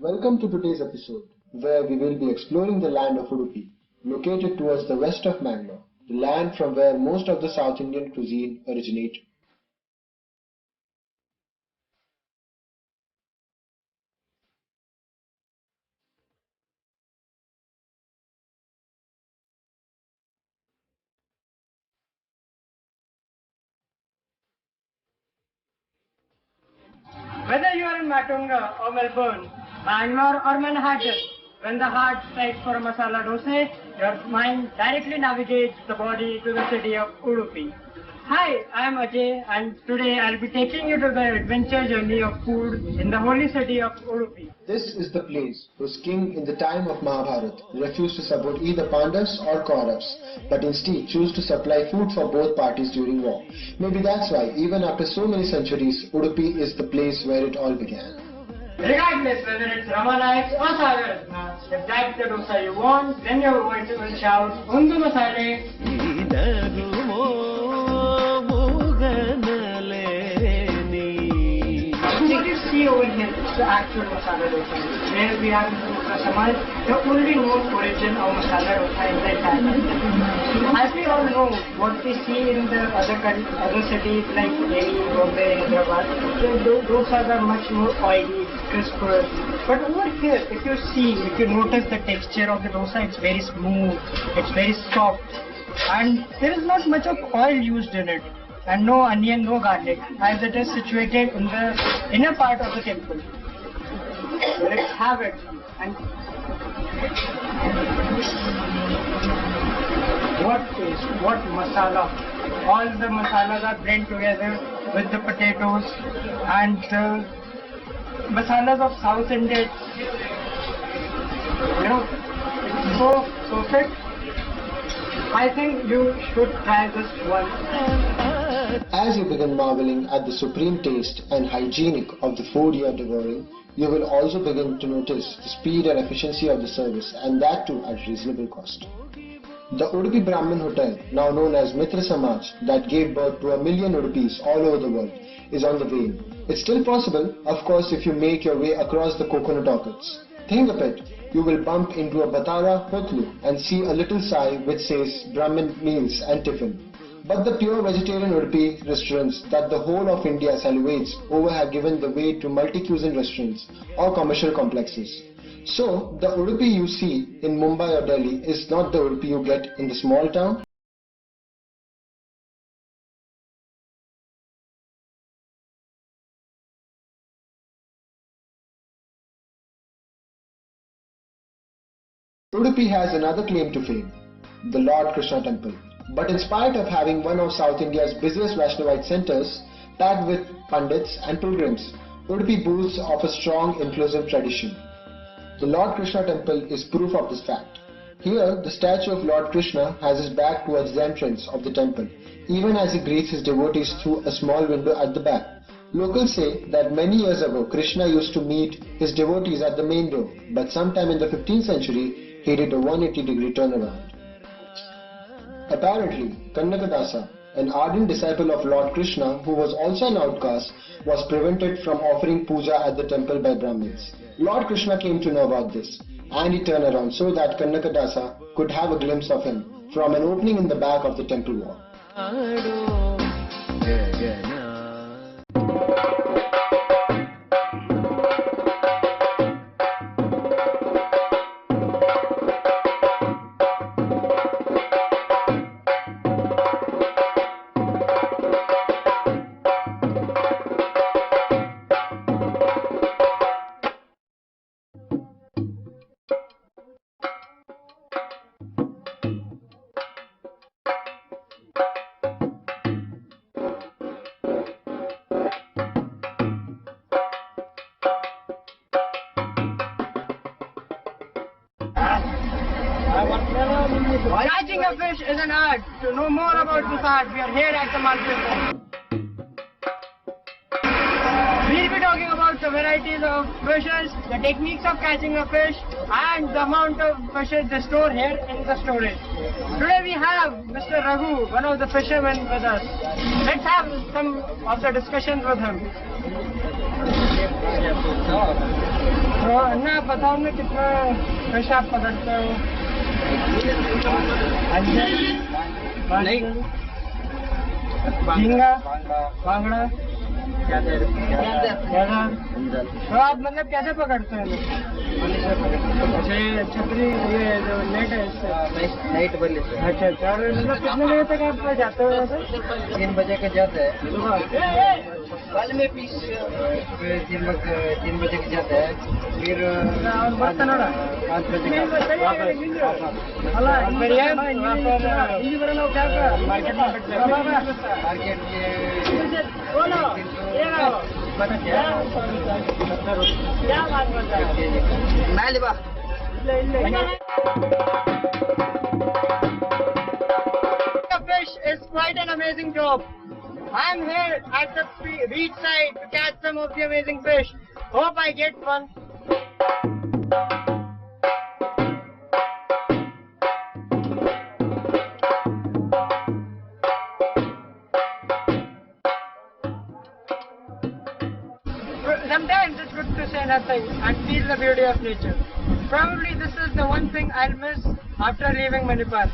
Welcome to today's episode, where we will be exploring the land of Udupi, located towards the west of Mangalore, the land from where most of the South Indian cuisine originated. Whether you are in Matunga or Melbourne, Bangalore or Manhattan, when the heart strikes for a masala dosa, your mind directly navigates the body to the city of Udupi. Hi, I am Ajay and today I'll be taking you to the adventure journey of food in the holy city of Udupi. This is the place whose king in the time of Mahabharata refused to support either Pandavas or Kauravas, but instead chose to supply food for both parties during war. Maybe that's why, even after so many centuries, Udupi is the place where it all began. Regardless whether it's Ramanayaks or Sagar Ratnas, if that's the dosa you want, then your voice will shout, Undu Masale. What you see over here is the actual masala dosa. Where we have in Samaj, the only known origin of masala dosa in the entire country. As we all know, what we see in the other cities like Delhi, Bombay, Hyderabad, the dosas are much more oily, crisper. But over here, if you notice the texture of the dosa, it's very smooth, it's very soft, and there is not much of oil used in it. And no onion, no garlic, as it is situated in the inner part of the temple. So let's have it. And what masala? All the masalas are blended together with the potatoes and the masalas of South India. You know, it's so perfect. I think you should try this once. As you begin marveling at the supreme taste and hygienic of the food you are devouring, you will also begin to notice the speed and efficiency of the service, and that too at reasonable cost. The Udupi Brahmin Hotel, now known as Mitra Samaj, that gave birth to 1 million Udupis all over the world, is on the way. It's still possible, of course, if you make your way across the coconut orchards. Think of it, you will bump into a Batara Hotlu and see a little sign which says Brahmin meals and tiffin. But the pure vegetarian Udupi restaurants that the whole of India salivates over have given the way to multi-cuisine restaurants or commercial complexes. So, the Udupi you see in Mumbai or Delhi is not the Udupi you get in the small town. Udupi has another claim to fame, the Lord Krishna Temple. But in spite of having one of South India's busiest Vaishnavite centers, packed with pandits and pilgrims, Udupi boasts of a strong inclusive tradition. The Lord Krishna Temple is proof of this fact. Here, the statue of Lord Krishna has his back towards the entrance of the temple, even as he greets his devotees through a small window at the back. Locals say that many years ago, Krishna used to meet his devotees at the main door, but sometime in the 15th century, he did a 180-degree turnaround. Apparently, Kannakadasa, an ardent disciple of Lord Krishna who was also an outcast, was prevented from offering puja at the temple by Brahmins. Lord Krishna came to know about this, and he turned around so that Kannakadasa could have a glimpse of him from an opening in the back of the temple wall. Catching a fish is an art. To know more about this art, we are here at the market. We'll be talking about the varieties of fishes, the techniques of catching a fish, and the amount of fishes they store here in the storage. Today we have Mr. Raghu, one of the fishermen with us. Let's have some of the discussions with him. तो अन्ना बताओ ना कितना कैसे आप पकड़ते हो? नहीं झींगा बांगड़ा ज्यादा तो आप मतलब कैसे पकड़ते हैं? जैसे छतरी ये जो नेट है इससे नाइट वाले से। अच्छा अच्छा। और मतलब कितने बजे तक आप जाते हो वैसे? 3 बजे के जाते हैं कल में पीस 3 बजे के जाते हैं फिर और बर्तन 5 बजे का मार्केट मैं लिबा fish is quite an amazing job. I am here at the beach side to catch some of the amazing fish. Hope I get one. Sometimes it's good to say nothing and feel the beauty of nature. Probably this is the one thing I'll miss after leaving Manipur.